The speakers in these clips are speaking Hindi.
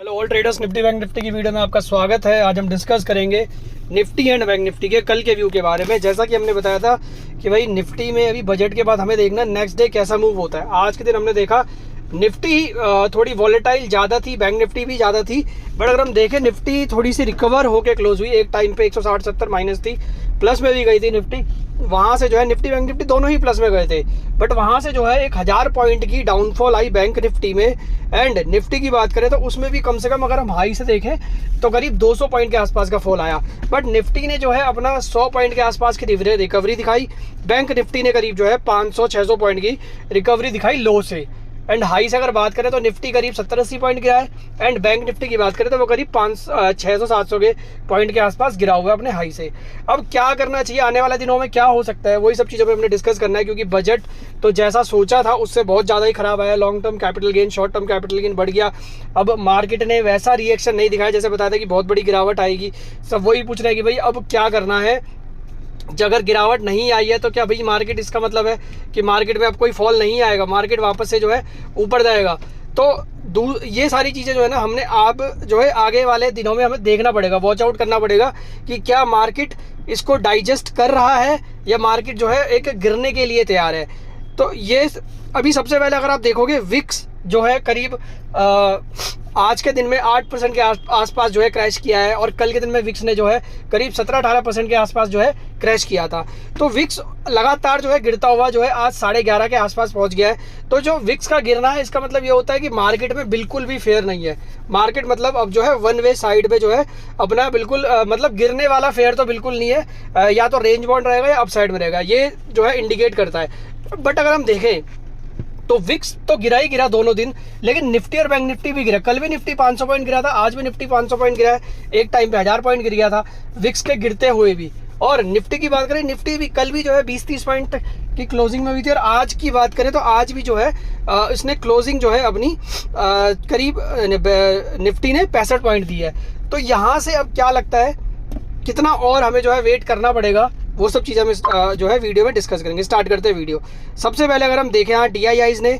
Hello all traders, Nifty bank Nifty की वीडियो में आपका स्वागत है। आज हम डिस्कस करेंगे निफ्टी एंड बैंक निफ्टी के कल के व्यू के बारे में। जैसा कि हमने बताया था कि भाई निफ्टी में अभी बजट के बाद हमें देखना नेक्स्ट डे कैसा मूव होता है। आज के दिन हमने देखा निफ्टी थोड़ी वॉलेटाइल ज़्यादा थी, बैंक निफ्टी भी ज़्यादा थी, बट अगर हम देखें निफ्टी थोड़ी सी रिकवर होकर क्लोज हुई। एक टाइम पे 160-70 माइनस थी, प्लस में भी गई थी निफ्टी। वहाँ से जो है निफ्टी बैंक निफ्टी दोनों ही प्लस में गए थे, बट वहाँ से जो है 1000 पॉइंट की डाउनफॉल आई बैंक निफ्टी में। एंड निफ्टी की बात करें तो उसमें भी कम से कम अगर हम हाई से देखें तो करीब 200 पॉइंट के आसपास का फॉल आया, बट निफ्टी ने जो है अपना 100 पॉइंट के आसपास की रिकवरी दिखाई। बैंक निफ्टी ने करीब जो है 500-600 पॉइंट की रिकवरी दिखाई लो से। एंड हाई से अगर बात करें तो निफ्टी करीब 70-80 पॉइंट गिरा है, एंड बैंक निफ्टी की बात करें तो वो करीब 600-700 के पॉइंट के आसपास गिरा हुआ है अपने हाई से। अब क्या करना चाहिए, आने वाले दिनों में क्या हो सकता है, वही सब चीज़ों पे हमने डिस्कस करना है। क्योंकि बजट तो जैसा सोचा था उससे बहुत ज़्यादा ही खराब आया। Long term capital gain, short term capital gain बढ़ गया। अब मार्केट ने वैसा रिएक्शन नहीं दिखाया जैसे बताया था कि बहुत बड़ी गिरावट आएगी। सब वही पूछ रहे हैं कि भाई अब क्या करना है। अगर गिरावट नहीं आई है तो क्या भाई मार्केट, इसका मतलब है कि मार्केट में अब कोई फॉल नहीं आएगा, मार्केट वापस से जो है ऊपर जाएगा। तो ये सारी चीज़ें जो है ना हमने आप जो है आगे वाले दिनों में हमें देखना पड़ेगा, वॉच आउट करना पड़ेगा कि क्या मार्केट इसको डाइजेस्ट कर रहा है या मार्केट जो है एक गिरने के लिए तैयार है। तो ये अभी सबसे पहले अगर आप देखोगे विक्स जो है करीब आज के दिन में 8% के आसपास जो है क्रैश किया है, और कल के दिन में विक्स ने जो है करीब 17-18% के आसपास जो है क्रैश किया था। तो विक्स लगातार जो है गिरता हुआ जो है आज 11:30 के आसपास पहुंच गया है। तो जो विक्स का गिरना है इसका मतलब ये होता है कि मार्केट में बिल्कुल भी फेयर नहीं है। मार्केट मतलब अब जो है वन वे साइड पे जो है अपना बिल्कुल मतलब गिरने वाला फेयर तो बिल्कुल नहीं है। या तो रेंज बाउंड रहेगा या अप साइड में रहेगा, ये जो है इंडिकेट करता है। बट अगर हम देखें तो विक्स तो गिरा ही गिरा दोनों दिन, लेकिन निफ्टी और बैंक निफ्टी भी गिरा। कल भी निफ्टी 500 पॉइंट गिरा था, आज भी निफ्टी 500 पॉइंट गिरा है। एक टाइम पे 1000 पॉइंट गिर गया था विक्स के गिरते हुए भी। और निफ्टी की बात करें, निफ्टी भी कल भी जो है 20-30 पॉइंट की क्लोजिंग में हुई थी, और आज की बात करें तो आज भी जो है इसने क्लोजिंग जो है अपनी करीब निफ्टी ने 65 पॉइंट दी है। तो यहाँ से अब क्या लगता है कितना और हमें जो है वेट करना पड़ेगा, वो सब चीज़ें हम जो है वीडियो में डिस्कस करेंगे। स्टार्ट करते हैं वीडियो। सबसे पहले अगर हम देखें, यहाँ DIIs ने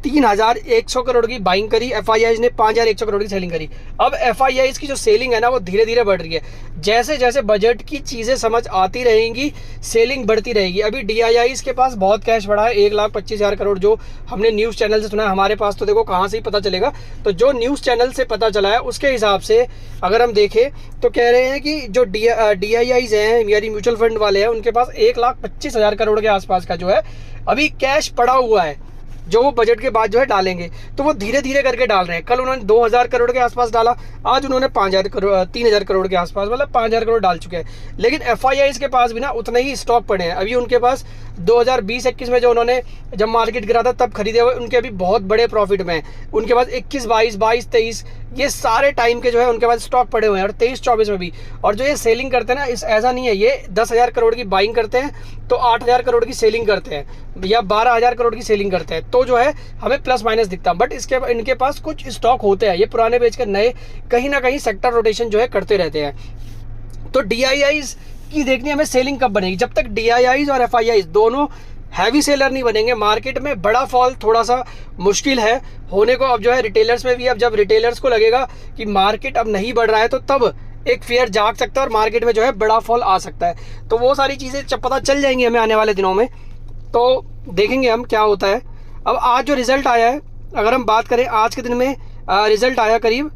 3100 करोड़ की बाइंग करी, FIIs ने 5100 करोड़ की सेलिंग करी। अब FIIs की जो सेलिंग है ना वो धीरे धीरे बढ़ रही है। जैसे जैसे बजट की चीज़ें समझ आती रहेंगी सेलिंग बढ़ती रहेगी। अभी DIIs के पास बहुत कैश पड़ा है, 1,25,000 करोड़, जो हमने न्यूज़ चैनल से सुना है। हमारे पास तो देखो कहाँ से ही पता चलेगा, तो जो न्यूज़ चैनल से पता चला है उसके हिसाब से अगर हम देखें तो कह रहे हैं कि जो DIIs हैं यानी म्यूचुअल फंड वाले हैं, उनके पास 1,25,000 करोड़ के आसपास का जो है अभी कैश पड़ा हुआ है, जो वो बजट के बाद जो है डालेंगे। तो वो धीरे धीरे करके डाल रहे हैं। कल उन्होंने 2000 करोड़ के आसपास डाला, आज उन्होंने 3000 करोड़ के आसपास, मतलब 5000 करोड़ डाल चुके हैं। लेकिन FIIs के पास भी ना उतने ही स्टॉक पड़े हैं। अभी उनके पास 2020-21 में जो उन्होंने जब मार्केट गिरा था तब खरीदे हुए, उनके अभी बहुत बड़े प्रॉफिट में हैं। उनके पास 21-22, 22-23 ये सारे टाइम के जो है उनके पास स्टॉक पड़े हुए हैं, और 23-24 में भी। और जो ये सेलिंग करते हैं ना, इस ऐसा नहीं है ये 10,000 करोड़ की बाइंग करते हैं तो 8,000 करोड़ की सेलिंग करते हैं या 12,000 करोड़ की सेलिंग करते हैं, तो जो है हमें प्लस माइनस दिखता है। बट इनके पास कुछ स्टॉक होते हैं, ये पुराने बेच कर नए कहीं ना कहीं सेक्टर रोटेशन जो है करते रहते हैं। तो DIIs की देखनी हमें सेलिंग कब बनेगी। जब तक DIIs और FIIs दोनों हैवी सेलर नहीं बनेंगे, मार्केट में बड़ा फॉल थोड़ा सा मुश्किल है होने को। अब जो है रिटेलर्स में भी, अब जब रिटेलर्स को लगेगा कि मार्केट अब नहीं बढ़ रहा है तो तब एक फेयर जाग सकता है और मार्केट में जो है बड़ा फॉल आ सकता है। तो वो सारी चीज़ें जब पता चल जाएंगी हमें आने वाले दिनों में, तो देखेंगे हम क्या होता है। अब आज जो रिजल्ट आया है, अगर हम बात करें आज के दिन में रिजल्ट आया करीब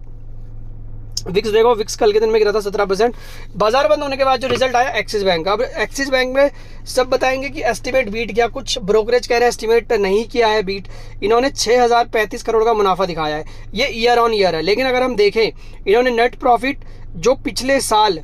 विक्स, देखो विक्स कल के दिन में गिरा था 17%। बाजार बंद होने के बाद जो रिजल्ट आया एक्सिस बैंक का। अब एक्सिस बैंक में सब बताएंगे कि एस्टिमेट बीट किया, कुछ ब्रोकरेज कह रहे हैं एस्टिमेट नहीं किया है बीट। इन्होंने 6035 करोड़ का मुनाफा दिखाया है, ये ईयर ऑन ईयर है। लेकिन अगर हम देखें इन्होंने नेट प्रॉफिट जो पिछले साल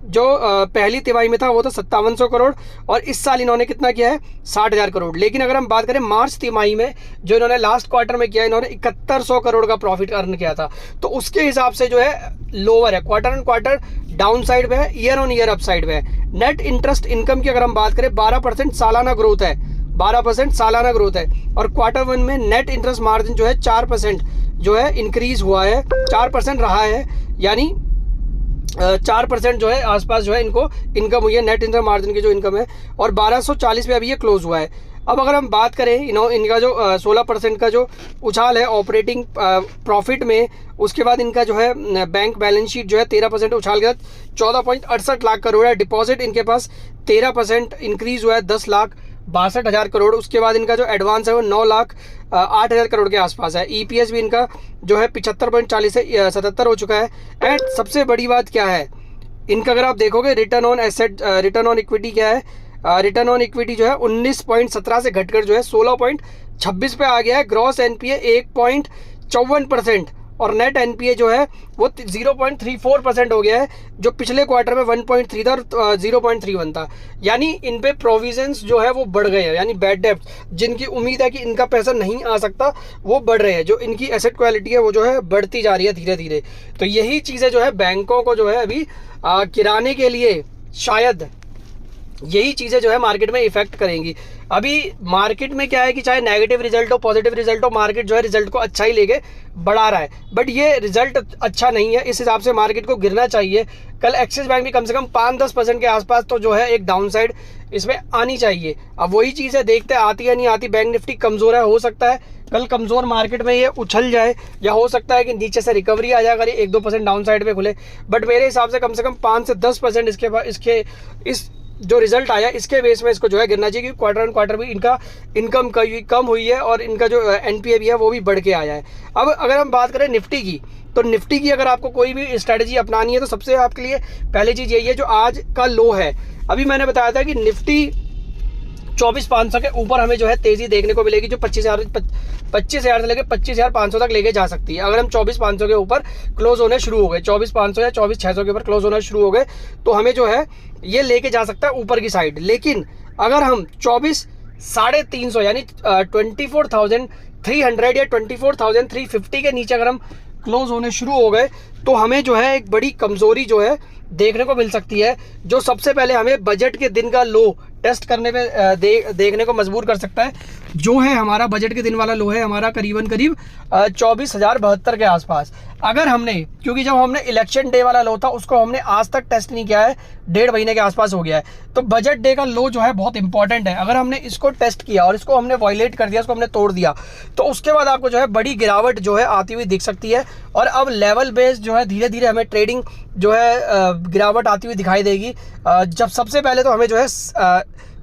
जो पहली तिमाही में था वो तो 5700 करोड़, और इस साल इन्होंने कितना किया है 60,000 करोड़। लेकिन अगर हम बात करें मार्च तिमाही में जो इन्होंने लास्ट क्वार्टर में किया, इन्होंने 7100 करोड़ का प्रॉफिट अर्न किया था। तो उसके हिसाब से जो है लोअर है, quarter on quarter down side में है, year on year up side में है। नेट इंटरेस्ट इनकम की अगर हम बात करें 12% सालाना ग्रोथ है, 12% सालाना ग्रोथ है। और क्वार्टर वन में नेट इंटरेस्ट मार्जिन जो है 4% जो है इंक्रीज हुआ है, 4% रहा है, यानी 4% जो है आसपास जो है इनको इनकम हुई है नेट इंटरेस्ट मार्जिन की जो इनकम है, और 1240 पे अभी ये क्लोज हुआ है। अब अगर हम बात करें इनका जो 16% का जो उछाल है ऑपरेटिंग प्रॉफिट में, उसके बाद इनका जो है बैंक बैलेंस शीट जो है 13% उछाल के साथ 14.68 लाख करोड़ है। डिपॉजिट इनके पास 13% इंक्रीज हुआ है 10,62,000 करोड़। उसके बाद इनका जो एडवांस है वो 9,08,000 करोड़ के आसपास है। ईपीएस भी इनका जो है 75.40 से 77 हो चुका है। एंड सबसे बड़ी बात क्या है इनका, अगर आप देखोगे return on asset, return on equity क्या है, रिटर्न ऑन इक्विटी जो है 19.17 से घटकर जो है 16.26 पे आ गया है। ग्रॉस एनपीए 1.54% और नेट एनपीए जो है वो 0.34% हो गया है, जो पिछले क्वार्टर में 1.3 था और 0.31 था। यानी इन पे प्रोविजंस जो है वो बढ़ गए हैं, यानी बैड डेब्ट जिनकी उम्मीद है कि इनका पैसा नहीं आ सकता वो बढ़ रहे हैं। जो इनकी एसेट क्वालिटी है वो जो है बढ़ती जा रही है धीरे धीरे। तो यही चीज़ें जो है बैंकों को जो है अभी गिराने के लिए शायद यही चीज़ें जो है मार्केट में इफेक्ट करेंगी। अभी मार्केट में क्या है कि चाहे नेगेटिव रिजल्ट हो पॉजिटिव रिजल्ट हो, मार्केट जो है रिजल्ट को अच्छा ही लेके बढ़ा रहा है, बट ये रिजल्ट अच्छा नहीं है। इस हिसाब से मार्केट को गिरना चाहिए। कल एक्सिस बैंक भी कम से कम 5-10% के आसपास तो जो है एक डाउन साइड इसमें आनी चाहिए। अब वही चीज़ है, देखते आती है नहीं आती। बैंक निफ्टी कमज़ोर है, हो सकता है कल कमज़ोर मार्केट में ये उछल जाए, या हो सकता है कि नीचे से रिकवरी आ जाए अगर ये 1-2% डाउन साइड पे खुले। बट मेरे हिसाब से कम 5 से 10% इसके इस जो रिजल्ट आया इसके बेस में इसको जो है गिरना चाहिए, क्योंकि क्वार्टर ऑन क्वार्टर भी इनका इनकम कम हुई है और इनका जो एनपीए भी है वो भी बढ़ के आया है। अब अगर हम बात करें निफ्टी की, तो निफ्टी की अगर आपको कोई भी स्ट्रैटेजी अपनानी है तो सबसे आपके लिए पहली चीज़ यही है, जो आज का लो है, अभी मैंने बताया था कि निफ्टी 24,500 के ऊपर हमें जो है तेजी देखने को मिलेगी, जो 25,000 से लेकर 25,500 तक लेके जा सकती है। अगर हम 24,500 के ऊपर क्लोज होने शुरू हो गए, 24,500 या 24,600 के ऊपर क्लोज होना शुरू हो गए, तो हमें जो है ये लेके जा सकता है ऊपर की साइड। लेकिन अगर हम 24,350 यानी 24,300 या 24,350 के नीचे अगर हम क्लोज होने शुरू हो गए, तो हमें जो है एक बड़ी कमजोरी जो है देखने को मिल सकती है, जो सबसे पहले हमें बजट के दिन का लो टेस्ट करने पे देखने को मजबूर कर सकता है। जो है हमारा बजट के दिन वाला लो है हमारा करीब 24,072 के आसपास। अगर हमने, क्योंकि जब हमने इलेक्शन डे वाला लो था उसको हमने आज तक टेस्ट नहीं किया है, 1.5 महीने के आसपास हो गया है, तो बजट डे का लो जो है बहुत इंपॉर्टेंट है। अगर हमने इसको टेस्ट किया और इसको हमने वायलेट कर दिया, इसको हमने तोड़ दिया, तो उसके बाद आपको जो है बड़ी गिरावट जो है आती हुई दिख सकती है। और अब लेवल बेस जो है धीरे धीरे हमें ट्रेडिंग जो है गिरावट आती हुई दिखाई देगी। जब सबसे पहले तो हमें जो है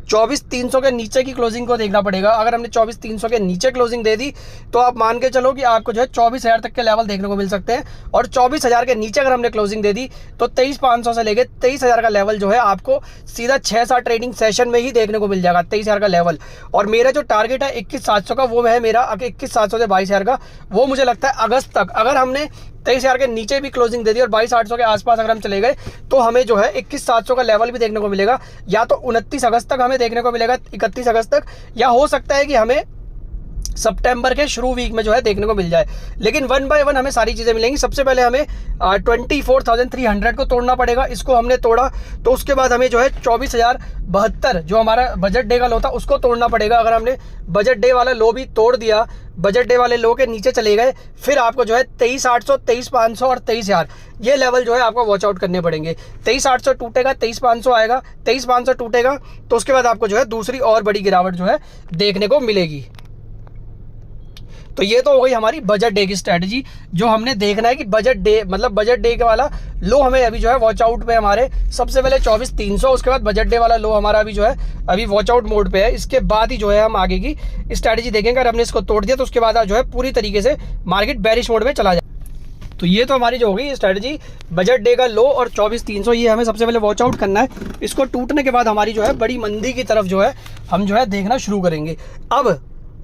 24,300 के नीचे की क्लोजिंग को देखना पड़ेगा। अगर हमने 24,300 के नीचे क्लोजिंग दे दी तो आप मान के चलो कि आपको जो है 24,000 तक के लेवल देखने को मिल सकते हैं। और 24,000 के नीचे अगर हमने क्लोजिंग दे दी तो 23,500 से लेके 23,000 का लेवल जो है आपको सीधा 6-7 ट्रेडिंग सेशन में ही देखने को मिल जाएगा, 23,000 का लेवल। और मेरा जो टारगेट है 21,700 का, वो है मेरा 21,700 से 22,000 का, वो मुझे लगता है अगस्त तक अगर हमने 23,000 के नीचे भी क्लोजिंग दे दी और 22,800 के आसपास अगर हम चले गए तो हमें जो है 21,700 का लेवल भी देखने को मिलेगा। या तो 29 अगस्त तक हमें देखने को मिलेगा, 31 अगस्त तक, या हो सकता है कि हमें सितंबर के शुरू वीक में जो है देखने को मिल जाए। लेकिन 1 बाय 1 हमें सारी चीज़ें मिलेंगी। सबसे पहले हमें 24,300 को तोड़ना पड़ेगा। इसको हमने तोड़ा तो उसके बाद हमें जो है 24,072 जो हमारा बजट डे का लो था उसको तोड़ना पड़ेगा। अगर हमने बजट डे वाला लो भी तोड़ दिया, बजट डे वाले लो के नीचे चले गए, फिर आपको जो है 23,800, 23,500 और 23,000 ये लेवल जो है आपको वॉच आउट करने पड़ेंगे। 23,800 टूटेगा, 23,500 आएगा, 23,500 टूटेगा तो उसके बाद आपको जो है दूसरी और बड़ी गिरावट जो है देखने को मिलेगी। तो ये तो हो गई हमारी बजट डे की स्ट्रेटजी, जो हमने देखना है कि बजट डे मतलब बजट डे के वाला लो हमें अभी जो है वॉच आउट पे हमारे सबसे पहले 24,300, उसके बाद बजट डे वाला लो हमारा अभी जो है अभी वॉच आउट मोड पे है। इसके बाद ही जो है हम आगे की स्ट्रेटजी देखेंगे। अगर हमने इसको तोड़ दिया तो उसके बाद जो है पूरी तरीके से मार्केट बेरिश मोड में चला जाए। तो ये तो हमारी जो होगी स्ट्रेटजी, बजट डे का लो और 24,300 ये हमें सबसे पहले वॉच आउट करना है। इसको टूटने के बाद हमारी जो है बड़ी मंदी की तरफ जो है हम जो है देखना शुरू करेंगे। अब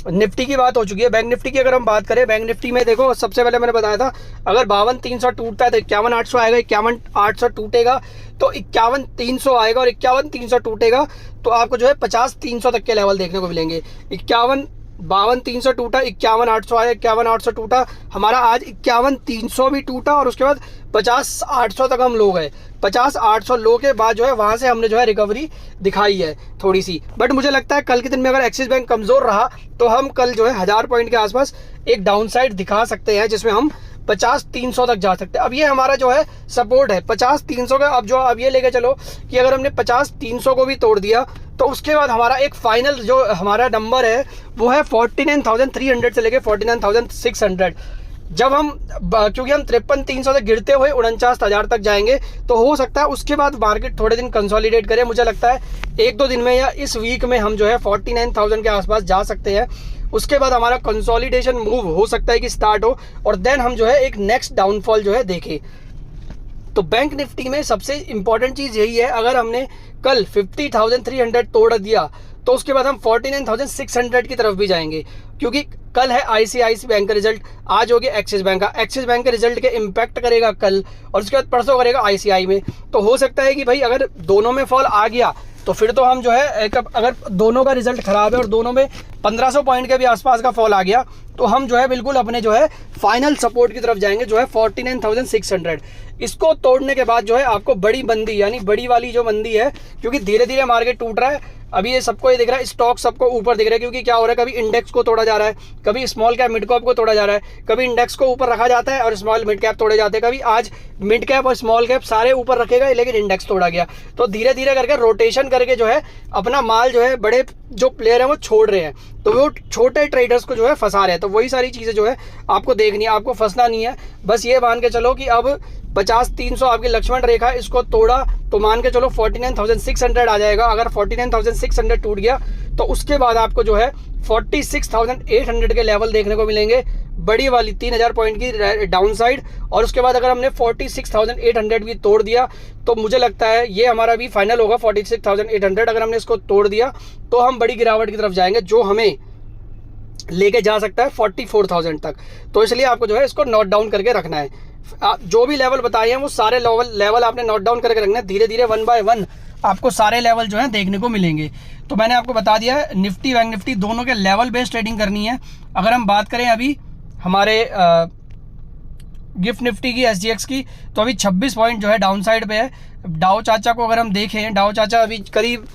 निफ्टी की बात हो चुकी है। बैंक निफ्टी की अगर हम बात करें, बैंक निफ्टी में देखो सबसे पहले मैंने बताया था अगर 52,300 टूटता है तो 51,800 आएगा, 51,800 टूटेगा तो 51,300 आएगा, और 51,300 टूटेगा तो आपको जो है 50,300 तक के लेवल देखने को मिलेंगे। 52,300 टूटा, 51,800 आया, 51,800 टूटा, हमारा आज 51,300 भी टूटा और उसके बाद 50,800 तक हम लो गए। 50,800 लो के बाद जो है वहाँ से हमने जो है रिकवरी दिखाई है थोड़ी सी। बट मुझे लगता है कल के दिन में अगर एक्सिस बैंक कमज़ोर रहा तो हम कल जो है 1000 पॉइंट के आसपास एक डाउन साइड दिखा सकते हैं, जिसमें हम 50,300 तक जा सकते हैं। अब ये हमारा जो है सपोर्ट है 50,300 का। अब ये लेके चलो कि अगर हमने 50,300 को भी तोड़ दिया तो उसके बाद हमारा एक फाइनल जो हमारा नंबर है वो है 49,300 से लेके 49,600। जब हम क्योंकि हम 53,300 से गिरते हुए 49,000 तक जाएंगे, तो हो सकता है उसके बाद मार्केट थोड़े दिन कंसोलिडेट करे। मुझे लगता है 1-2 दिन में या इस वीक में हम जो है 49,000 के आसपास जा सकते हैं। उसके बाद हमारा कंसोलिडेशन मूव हो सकता है कि स्टार्ट हो, और देन हम जो है एक नेक्स्ट डाउनफॉल जो है देखें। तो बैंक निफ्टी में सबसे इंपॉर्टेंट चीज़ यही है, अगर हमने कल 50,300 तोड़ दिया तो उसके बाद हम 49,600 की तरफ भी जाएंगे, क्योंकि कल है ICICI बैंक का रिजल्ट, आज हो गया एक्सिस बैंक का। एक्सिस बैंक के रिजल्ट के इम्पैक्ट करेगा कल, और उसके बाद परसों करेगा ICICI में। तो हो सकता है कि भाई अगर दोनों में फॉल आ गया तो फिर तो हम जो है अगर दोनों का रिजल्ट खराब है और दोनों में 1500 पॉइंट के भी आसपास का फॉल आ गया, तो हम जो है बिल्कुल अपने जो है फाइनल सपोर्ट की तरफ जाएंगे, जो है 49,600। इसको तोड़ने के बाद जो है आपको बड़ी मंदी, यानी बड़ी वाली जो मंदी है, क्योंकि धीरे धीरे मार्केट टूट रहा है अभी, ये सबको ये दिख रहा है, स्टॉक सबको ऊपर दिख रहा है। क्योंकि क्या हो रहा है, कभी इंडेक्स को तोड़ा जा रहा है, कभी स्मॉल कैप मिड कैप को तोड़ा जा रहा है, कभी इंडेक्स को ऊपर रखा जाता है और स्मॉल मिड कैप तोड़े जाते हैं। कभी आज मिड कैप और स्मॉल कैप सारे ऊपर रखेगा लेकिन इंडेक्स तोड़ा गया। तो धीरे धीरे करके रोटेशन करके जो है अपना माल जो है बड़े जो प्लेयर है वो छोड़ रहे हैं, तो वो छोटे ट्रेडर्स को जो है फंसा रहे हैं। तो वही सारी चीज़ें जो है आपको देखनी है, आपको फंसना नहीं है। बस ये मान के चलो कि अब 50-300 आपकी लक्ष्मण रेखा, इसको तोड़ा तो मान के चलो 49,600 आ जाएगा। अगर 49,600 टूट गया तो उसके बाद आपको जो है 46,800 के लेवल देखने को मिलेंगे, बड़ी वाली 3,000 पॉइंट की डाउन साइड। और उसके बाद अगर हमने 46,800 भी तोड़ दिया तो मुझे लगता है ये हमारा भी फाइनल होगा 46,800। अगर हमने इसको तोड़ दिया तो हम बड़ी गिरावट की तरफ जाएंगे, जो हमें लेके जा सकता है 44,000 तक। तो इसलिए आपको जो है इसको नोट डाउन करके रखना है। जो भी लेवल बताए हैं वो सारे लेवल आपने नोट डाउन करके रखना है। धीरे धीरे 1 बाय 1 आपको सारे लेवल जो है देखने को मिलेंगे। तो मैंने आपको बता दिया है, निफ्टी बैंक निफ्टी दोनों के लेवल बेस्ड ट्रेडिंग करनी है। अगर हम बात करें अभी हमारे गिफ्ट निफ्टी की, SGX की, तो अभी 26 पॉइंट जो है डाउन साइड पे है। डाउ चाचा को अगर हम देखें, डाउ चाचा अभी करीब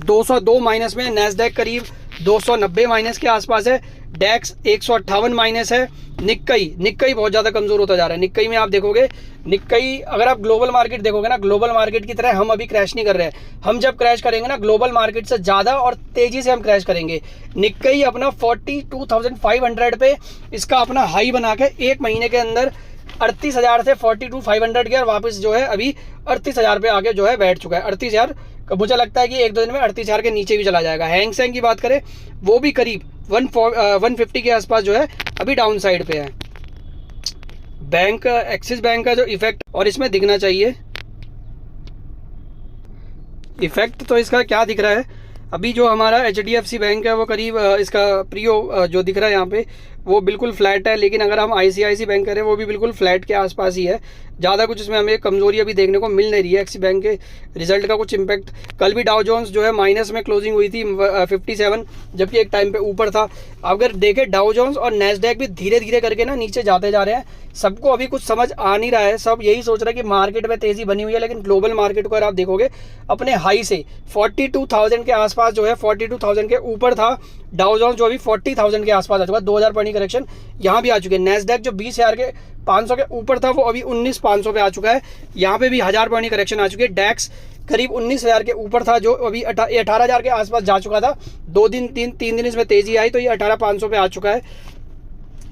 202 माइनस में, नैस्डैक करीब 290 माइनस के आसपास है, डैक्स 158 माइनस है, निक्कई बहुत ज़्यादा कमज़ोर होता जा रहा है। निक्कई में आप देखोगे, निक्कई अगर आप ग्लोबल मार्केट देखोगे ना, ग्लोबल मार्केट की तरह हम अभी क्रैश नहीं कर रहे हैं। हम जब क्रैश करेंगे ना, ग्लोबल मार्केट से ज़्यादा और तेज़ी से हम क्रैश करेंगे। निक्कई अपना 42,500 पे इसका अपना हाई बना के 1 महीने के अंदर 38,000 से 42,500 गया, और वापस जो है अभी 38,000 पे आके जो है बैठ चुका है। 38,000 मुझे लगता है कि 1-2 दिन में 38,000 के नीचे भी चला जाएगा। हैंग सेंग की बात करें, वो भी करीब 150 के आसपास जो है अभी डाउन साइड पे है। बैंक एक्सिस बैंक का जो इफेक्ट और इसमें दिखना चाहिए, इफेक्ट तो इसका क्या दिख रहा है, अभी जो हमारा HDFC बैंक है वो करीब इसका प्रियो जो दिख रहा है यहाँ पे वो बिल्कुल फ्लैट है। लेकिन अगर हम ICICI बैंक करें वो भी बिल्कुल फ्लैट के आसपास ही है। ज़्यादा कुछ इसमें हमें कमजोरी अभी देखने को मिल नहीं रही है। एक्सिस बैंक के रिजल्ट का कुछ इम्पैक्ट, कल भी डाउ जोन्स जो है माइनस में क्लोजिंग हुई थी 57, जबकि एक टाइम पे ऊपर था। अगर देखें डाउ जोन्स और नैस्डैक भी धीरे धीरे करके ना नीचे जाते जा रहे हैं। सबको अभी कुछ समझ आ नहीं रहा है, सब यही सोच रहे हैं कि मार्केट में तेज़ी बनी हुई है, लेकिन ग्लोबल मार्केट को अगर आप देखोगे अपने हाई से 42,000 के आसपास जो है 42,000 के ऊपर था। डाउ जोन्स जो अभी 40,000 के आसपास आ चुका है, 2,000 पॉइंट की करेक्शन यहाँ भी आ चुकी है। नैस्डैक जो 20,500 के ऊपर था वो अभी 19,500 पे आ चुका है, यहाँ पे भी 1,000 पॉइंट की करेक्शन आ चुकी है। डैक्स करीब 19,000 के ऊपर था जो अभी 18,000 के आसपास जा चुका था। 3 दिन इसमें तेजी आई तो ये 18,500 पे आ चुका है।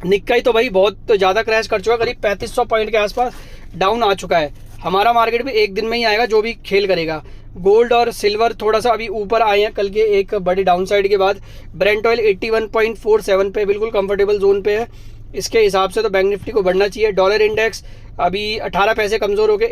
निक्काई तो भाई बहुत ज़्यादा क्रैश कर चुका है, करीब 3500 पॉइंट के आसपास डाउन आ चुका है। हमारा मार्केट भी एक दिन में ही आएगा जो भी खेल करेगा। गोल्ड और सिल्वर थोड़ा सा अभी ऊपर आए हैं कल के एक बड़ी डाउन साइड के बाद। ब्रेंट ऑयल 81.47 पे बिल्कुल कंफर्टेबल जोन पे है। इसके हिसाब से तो बैंक निफ्टी को बढ़ना चाहिए। डॉलर इंडेक्स अभी 18 पैसे कमज़ोर होकर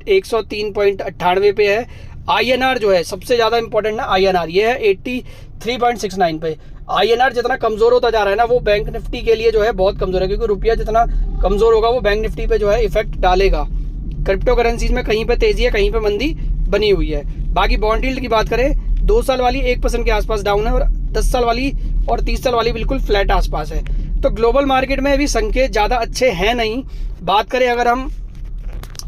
103.98 पे है। INR जो है सबसे ज़्यादा इंपॉर्टेंट ना, INR ये है 83.69 पे। INR जितना कमज़ोर होता जा रहा है ना, वो बैंक निफ्टी के लिए जो है बहुत कमज़ोर है, क्योंकि रुपया जितना कमज़ोर होगा वो बैंक निफ्टी पे जो है इफेक्ट डालेगा। क्रिप्टो करेंसीज में कहीं पे तेज़ी है, कहीं पे मंदी बनी हुई है। बाकी बॉन्ड यील्ड की बात करें, 2 साल वाली 1% के आसपास डाउन है, और 10 साल वाली और 30 साल वाली बिल्कुल फ्लैट आसपास है। तो ग्लोबल मार्केट में भी संकेत ज़्यादा अच्छे हैं नहीं। बात करें अगर हम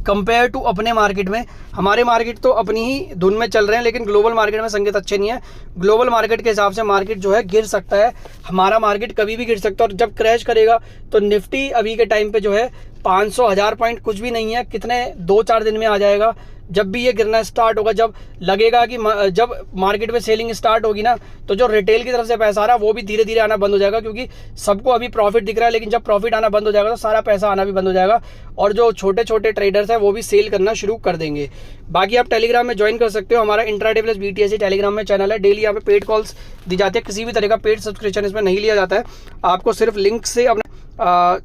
कंपेयर टू अपने मार्केट में, हमारे मार्केट तो अपनी ही धुन में चल रहे हैं, लेकिन ग्लोबल मार्केट में संकेत अच्छे नहीं है। ग्लोबल मार्केट के हिसाब से मार्केट जो है गिर सकता है, हमारा मार्केट कभी भी गिर सकता है। और जब क्रैश करेगा तो निफ्टी अभी के टाइम पे जो है 500-1000 पॉइंट कुछ भी नहीं है, कितने 2-4 दिन में आ जाएगा। जब भी ये गिरना स्टार्ट होगा, जब लगेगा कि जब मार्केट में सेलिंग स्टार्ट होगी ना, तो जो रिटेल की तरफ से पैसा आ रहा है वो भी धीरे धीरे आना बंद हो जाएगा, क्योंकि सबको अभी प्रॉफिट दिख रहा है। लेकिन जब प्रॉफिट आना बंद हो जाएगा तो सारा पैसा आना भी बंद हो जाएगा, और जो छोटे छोटे ट्रेडर्स हैं वो भी सेल करना शुरू कर देंगे। बाकी आप टेलीग्राम में ज्वाइन कर सकते हो, हमारा इंट्राडे प्लस BTC टेलीग्राम में चैनल है। डेली यहाँ पे पेड कॉल्स दी जाती है, किसी भी तरह का पेड सब्सक्रिप्शन इसमें नहीं लिया जाता है। आपको सिर्फ लिंक से अपना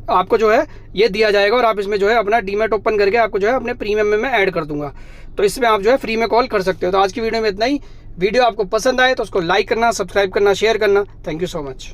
आपको जो है ये दिया जाएगा, और आप इसमें जो है अपना डीमैट ओपन करके आपको जो है अपने प्रीमियम में मैं ऐड कर दूंगा, तो इसमें आप जो है फ्री में कॉल कर सकते हो। तो आज की वीडियो में इतना ही। वीडियो आपको पसंद आए तो उसको लाइक करना, सब्सक्राइब करना, शेयर करना। Thank you so much.